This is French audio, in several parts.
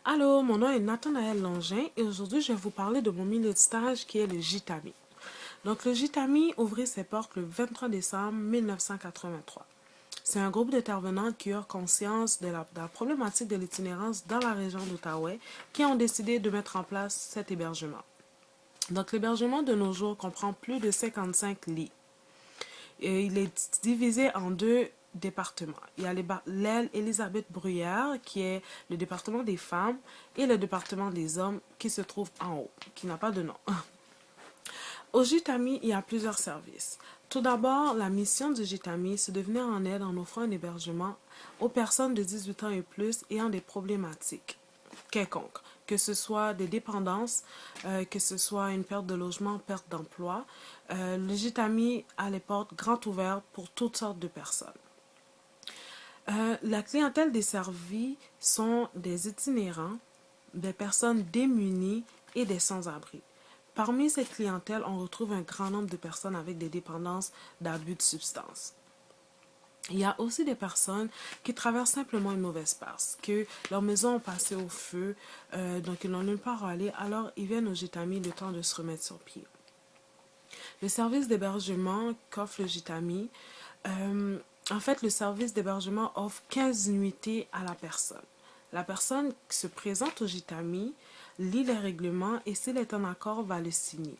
Allô, mon nom est Nathanaël Langin et aujourd'hui je vais vous parler de mon milieu de stage qui est le JITAMI. Donc le JITAMI ouvrit ses portes le 23 décembre 1983. C'est un groupe d'intervenants qui eurent conscience de la problématique de l'itinérance dans la région d'Outaouais qui ont décidé de mettre en place cet hébergement. Donc l'hébergement de nos jours comprend plus de 55 lits. Et il est divisé en deux départements. Il y a l'aile Elisabeth Bruyère, qui est le département des femmes, et le département des hommes, qui se trouve en haut, qui n'a pas de nom. Au JITAMI, il y a plusieurs services. Tout d'abord, la mission du JITAMI, c'est de venir en aide en offrant un hébergement aux personnes de 18 ans et plus ayant des problématiques quelconques, que ce soit des dépendances, que ce soit une perte de logement, perte d'emploi. Le JITAMI a les portes grand ouvertes pour toutes sortes de personnes. La clientèle desservie sont des itinérants, des personnes démunies et des sans-abri. Parmi cette clientèle, on retrouve un grand nombre de personnes avec des dépendances d'abus de substances. Il y a aussi des personnes qui traversent simplement une mauvaise passe, que leur maison a passé au feu, donc ils n'ont nulle part à aller, alors ils viennent au JITAMI le temps de se remettre sur pied. Le service d'hébergement qu'offre le JITAMI, en fait, le service d'hébergement offre 15 nuitées à la personne. La personne qui se présente au JITAMI lit les règlements et s'il est en accord, va le signer.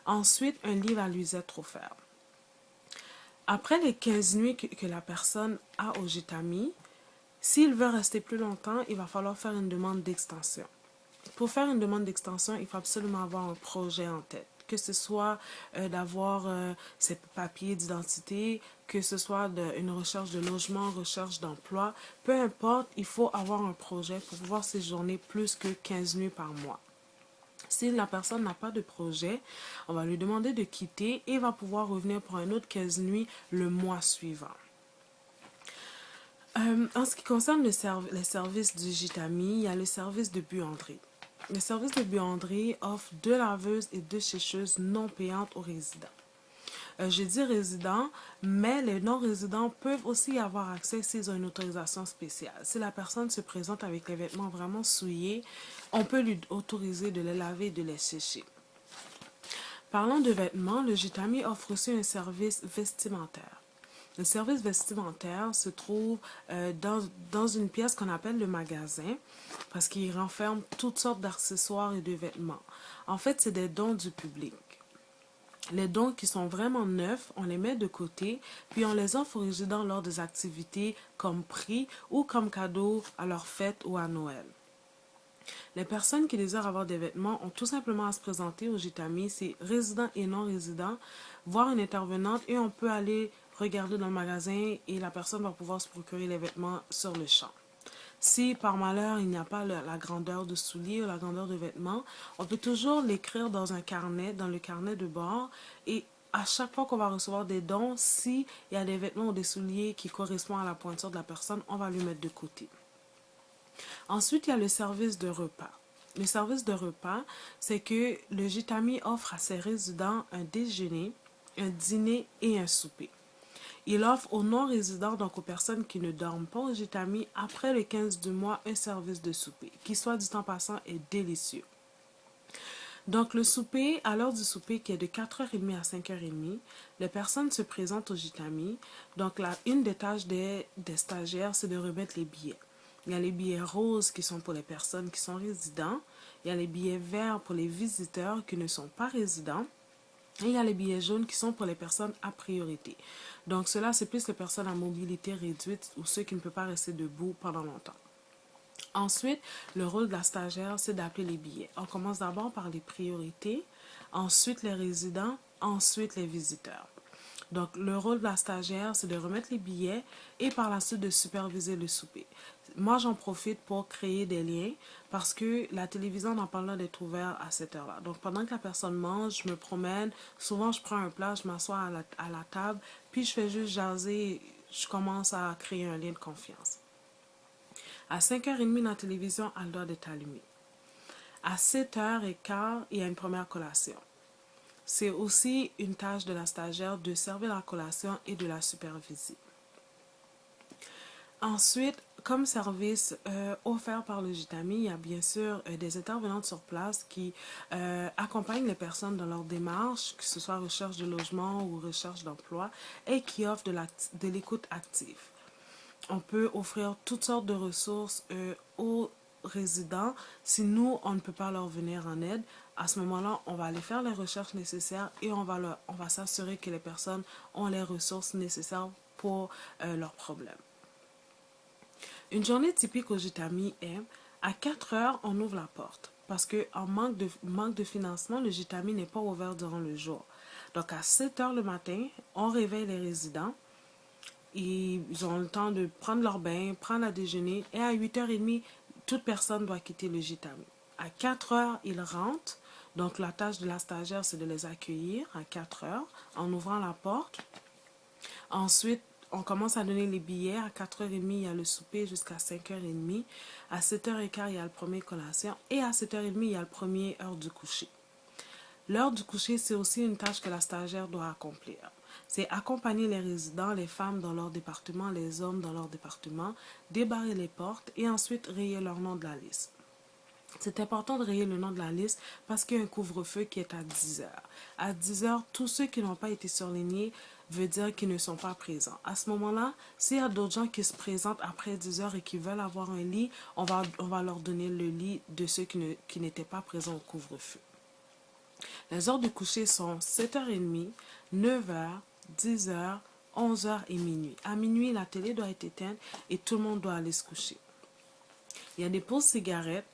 Ensuite, un lit va lui être offert. Après les 15 nuits que la personne a au JITAMI, s'il veut rester plus longtemps, il va falloir faire une demande d'extension. Pour faire une demande d'extension, il faut absolument avoir un projet en tête. Que ce soit d'avoir ses papiers d'identité, que ce soit une recherche de logement, recherche d'emploi, peu importe, il faut avoir un projet pour pouvoir séjourner plus que 15 nuits par mois. Si la personne n'a pas de projet, on va lui demander de quitter et va pouvoir revenir pour un autre 15 nuits le mois suivant. En ce qui concerne les services du JITAMI, il y a le service de buanderie. Le service de buanderie offre 2 laveuses et 2 sécheuses non payantes aux résidents. Je dis résidents, mais les non-résidents peuvent aussi y avoir accès s'ils ont une autorisation spéciale. Si la personne se présente avec les vêtements vraiment souillés, on peut lui autoriser de les laver et de les sécher. Parlant de vêtements, le JITAMI offre aussi un service vestimentaire. Le service vestimentaire se trouve dans une pièce qu'on appelle le magasin parce qu'il renferme toutes sortes d'accessoires et de vêtements. En fait, c'est des dons du public. Les dons qui sont vraiment neufs, on les met de côté, puis on les offre aux résidents lors des activités comme prix ou comme cadeau à leur fête ou à Noël. Les personnes qui désirent avoir des vêtements ont tout simplement à se présenter au JITAMI, c'est résidents et non résidents, voir une intervenante et on peut aller regarder dans le magasin et la personne va pouvoir se procurer les vêtements sur le champ. Si par malheur il n'y a pas la grandeur de souliers ou la grandeur de vêtements, on peut toujours l'écrire dans un carnet, dans le carnet de bord et à chaque fois qu'on va recevoir des dons, s'il y a des vêtements ou des souliers qui correspondent à la pointure de la personne, on va lui mettre de côté. Ensuite, il y a le service de repas. Le service de repas, c'est que le JITAMI offre à ses résidents un déjeuner, un dîner et un souper. Il offre aux non-résidents, donc aux personnes qui ne dorment pas au JITAMI, après le 15 du mois, un service de souper, qui, soit dit en passant, est délicieux. Donc, le souper, à l'heure du souper, qui est de 4h30 à 5h30, les personnes se présentent au JITAMI. Donc, une des tâches des stagiaires, c'est de remettre les billets. Il y a les billets roses qui sont pour les personnes qui sont résidents. Il y a les billets verts pour les visiteurs qui ne sont pas résidents. Et il y a les billets jaunes qui sont pour les personnes à priorité. Donc, cela, c'est plus les personnes à mobilité réduite ou ceux qui ne peuvent pas rester debout pendant longtemps. Ensuite, le rôle de la stagiaire, c'est d'appeler les billets. On commence d'abord par les priorités, ensuite les résidents, ensuite les visiteurs. Donc, le rôle de la stagiaire, c'est de remettre les billets et par la suite de superviser le souper. Moi, j'en profite pour créer des liens parce que la télévision n'a pas l'air d'être ouverte à cette heure-là. Donc, pendant que la personne mange, je me promène. Souvent, je prends un plat, je m'assois à la table, puis je fais juste jaser. Je commence à créer un lien de confiance. À 5h30, la télévision a le droit d'être allumée. À 7h15, il y a une première collation. C'est aussi une tâche de la stagiaire de servir la collation et de la superviser. Ensuite, comme service offert par le Gitami, il y a bien sûr des intervenantes sur place qui accompagnent les personnes dans leur démarche, que ce soit recherche de logement ou recherche d'emploi, et qui offrent de l'écoute active. On peut offrir toutes sortes de ressources aux résidents. Si nous, on ne peut pas leur venir en aide, à ce moment-là, on va aller faire les recherches nécessaires et on va s'assurer que les personnes ont les ressources nécessaires pour leurs problèmes. Une journée typique au Gitami est à 4 heures, on ouvre la porte. Parce qu'en manque de financement, le Gitami n'est pas ouvert durant le jour. Donc à 7 heures le matin, on réveille les résidents. Ils ont le temps de prendre leur bain, prendre à déjeuner. Et à 8h30, toute personne doit quitter le Gitami. À 4 heures, ils rentrent. Donc la tâche de la stagiaire, c'est de les accueillir à 4 heures en ouvrant la porte. Ensuite, on commence à donner les billets. À 4h30, il y a le souper jusqu'à 5h30. À 7h15, il y a le premier collation. Et à 7h30, il y a le premier heure du coucher. L'heure du coucher, c'est aussi une tâche que la stagiaire doit accomplir. C'est accompagner les résidents, les femmes dans leur département, les hommes dans leur département, débarrer les portes et ensuite rayer leur nom de la liste. C'est important de rayer le nom de la liste parce qu'il y a un couvre-feu qui est à 10 heures. À 10 heures, tous ceux qui n'ont pas été surlignés veut dire qu'ils ne sont pas présents. À ce moment-là, s'il y a d'autres gens qui se présentent après 10 heures et qui veulent avoir un lit, on va leur donner le lit de ceux qui n'étaient pas présents au couvre-feu. Les heures de coucher sont 7h30, 9h, 10h, 11h et minuit. À minuit, la télé doit être éteinte et tout le monde doit aller se coucher. Il y a des pauses cigarettes.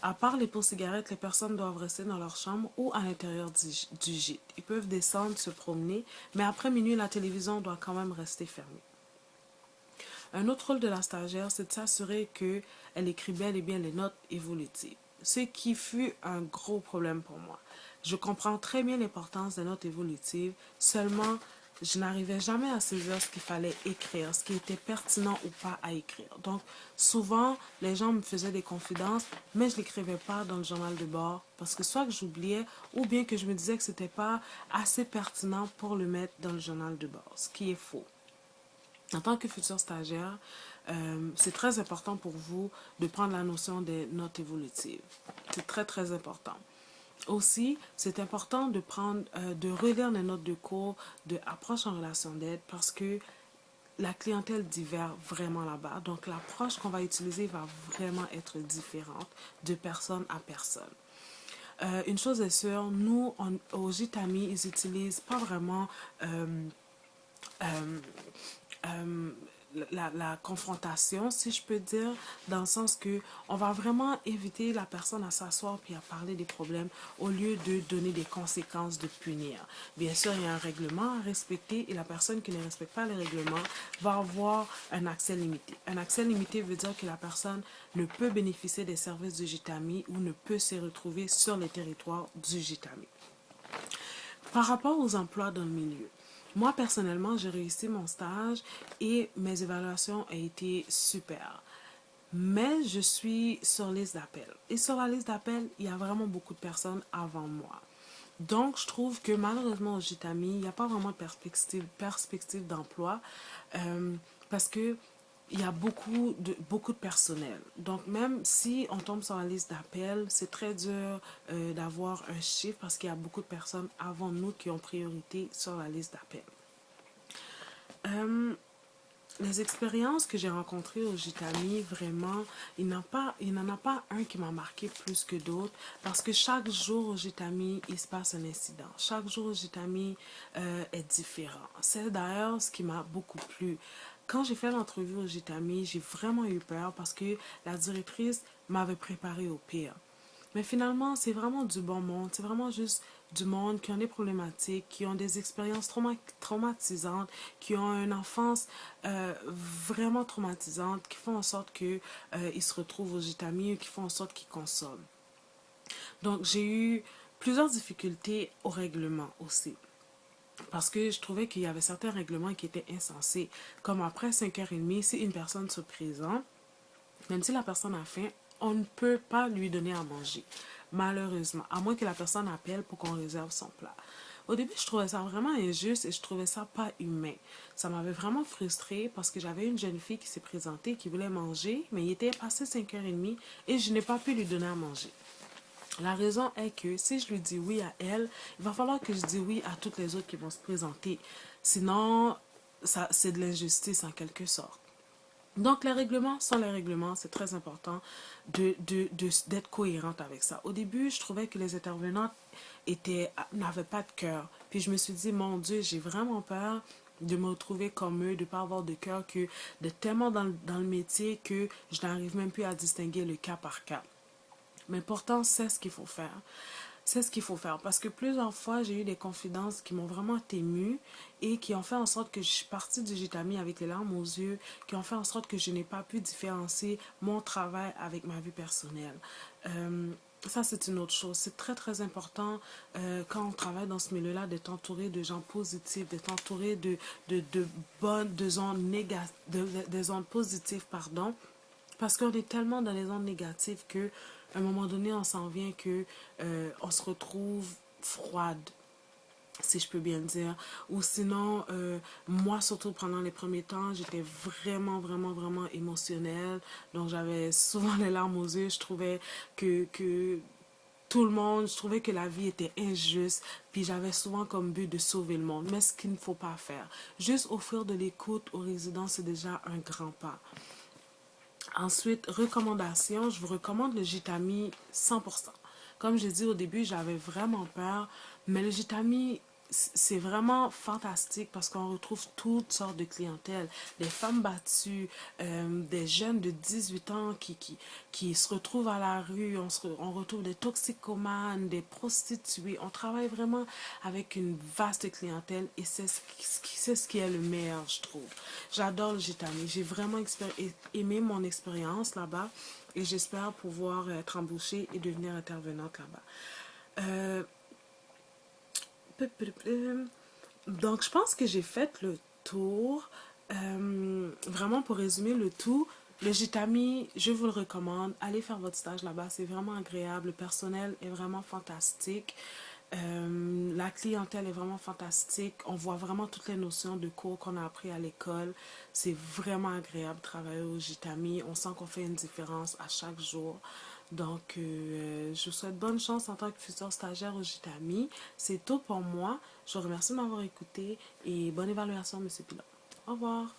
À part les pauses cigarettes, les personnes doivent rester dans leur chambre ou à l'intérieur du gîte. Ils peuvent descendre, se promener, mais après minuit, la télévision doit quand même rester fermée. Un autre rôle de la stagiaire, c'est de s'assurer qu'elle écrit bel et bien les notes évolutives. Ce qui fut un gros problème pour moi. Je comprends très bien l'importance des notes évolutives, seulement je n'arrivais jamais à saisir ce qu'il fallait écrire, ce qui était pertinent ou pas à écrire. Donc, souvent, les gens me faisaient des confidences, mais je ne l'écrivais pas dans le journal de bord parce que soit que j'oubliais ou bien que je me disais que ce n'était pas assez pertinent pour le mettre dans le journal de bord, ce qui est faux. En tant que futur stagiaire, c'est très important pour vous de prendre la notion des notes évolutives. C'est très, très important. Aussi, c'est important de relire les notes de cours de approche en relation d'aide parce que la clientèle diffère vraiment là-bas. Donc, l'approche qu'on va utiliser va vraiment être différente de personne à personne. Une chose est sûre, nous, au Gitami, ils n'utilisent pas vraiment euh, la confrontation, si je peux dire, dans le sens que on va vraiment inviter la personne à s'asseoir puis à parler des problèmes au lieu de donner des conséquences, de punir. Bien sûr, il y a un règlement à respecter et la personne qui ne respecte pas les règlements va avoir un accès limité. Un accès limité veut dire que la personne ne peut bénéficier des services du Gitami ou ne peut se retrouver sur les territoires du Gitami. Par rapport aux emplois dans le milieu, moi, personnellement, j'ai réussi mon stage et mes évaluations ont été super. Mais je suis sur liste d'appel. Et sur la liste d'appel, il y a vraiment beaucoup de personnes avant moi. Donc, je trouve que malheureusement au Gitami, il n'y a pas vraiment de perspective d'emploi parce que il y a beaucoup de personnel. Donc, même si on tombe sur la liste d'appel, c'est très dur d'avoir un chiffre parce qu'il y a beaucoup de personnes avant nous qui ont priorité sur la liste d'appel. Les expériences que j'ai rencontrées au Gitami, vraiment, il n'en a pas un qui m'a marqué plus que d'autres parce que chaque jour au Gitami, il se passe un incident. Chaque jour au Gitami est différent. C'est d'ailleurs ce qui m'a beaucoup plu. Quand j'ai fait l'entrevue au Gitami, j'ai vraiment eu peur parce que la directrice m'avait préparé au pire. Mais finalement, c'est vraiment du bon monde. C'est vraiment juste du monde qui ont des problématiques, qui ont des expériences traumatisantes, qui ont une enfance vraiment traumatisante, qui font en sorte qu'ils se retrouvent au Gitami ou qui font en sorte qu'ils consomment. Donc, j'ai eu plusieurs difficultés au règlement aussi. Parce que je trouvais qu'il y avait certains règlements qui étaient insensés. Comme après 5h30, si une personne se présente, même si la personne a faim, on ne peut pas lui donner à manger. Malheureusement, à moins que la personne appelle pour qu'on réserve son plat. Au début, je trouvais ça vraiment injuste et je trouvais ça pas humain. Ça m'avait vraiment frustrée parce que j'avais une jeune fille qui s'est présentée, qui voulait manger, mais il était passé 5h30 et je n'ai pas pu lui donner à manger. La raison est que si je lui dis oui à elle, il va falloir que je dise oui à toutes les autres qui vont se présenter. Sinon, ça, c'est de l'injustice en quelque sorte. Donc, les règlements sont les règlements. C'est très important d'être cohérente avec ça. Au début, je trouvais que les intervenants n'avaient pas de cœur. Puis je me suis dit, mon Dieu, j'ai vraiment peur de me retrouver comme eux, de ne pas avoir de cœur, que d'être tellement dans le métier que je n'arrive même plus à distinguer le cas par cas. Mais pourtant, c'est ce qu'il faut faire. C'est ce qu'il faut faire. Parce que plusieurs fois, j'ai eu des confidences qui m'ont vraiment émue et qui ont fait en sorte que je suis partie du Gitami avec les larmes aux yeux, qui ont fait en sorte que je n'ai pas pu différencier mon travail avec ma vie personnelle. Euh, Ça, c'est une autre chose. C'est très, très important quand on travaille dans ce milieu-là d'être entouré de gens positifs, d'être entouré de bonnes, de zones positives, pardon, parce qu'on est tellement dans les ondes négatives que à un moment donné, on s'en vient que on se retrouve froide, si je peux bien dire. Ou sinon, moi, surtout pendant les premiers temps, j'étais vraiment, vraiment, vraiment émotionnelle. Donc, j'avais souvent les larmes aux yeux. Je trouvais que tout le monde, je trouvais que la vie était injuste, puis j'avais souvent comme but de sauver le monde. Mais ce qu'il ne faut pas faire, juste offrir de l'écoute aux résidents, c'est déjà un grand pas. Ensuite, recommandation, je vous recommande le Gitami 100%. Comme j'ai dit au début, j'avais vraiment peur, mais le Gitami, c'est vraiment fantastique parce qu'on retrouve toutes sortes de clientèles. Des femmes battues, des jeunes de 18 ans qui se retrouvent à la rue, on retrouve des toxicomanes, des prostituées. On travaille vraiment avec une vaste clientèle et c'est ce qui est le meilleur, je trouve. J'adore le Gitami. J'ai vraiment aimé mon expérience là-bas et j'espère pouvoir être embauchée et devenir intervenante là-bas. Euh, donc, je pense que j'ai fait le tour. Vraiment, pour résumer le tout, le Gitami, je vous le recommande. Allez faire votre stage là-bas, c'est vraiment agréable. Le personnel est vraiment fantastique. La clientèle est vraiment fantastique. On voit vraiment toutes les notions de cours qu'on a appris à l'école. C'est vraiment agréable de travailler au Gitami. On sent qu'on fait une différence à chaque jour. Donc, je vous souhaite bonne chance en tant que futur stagiaire au Gitami. C'est tout pour moi. Je vous remercie de m'avoir écouté et bonne évaluation, Monsieur Pilot. Au revoir.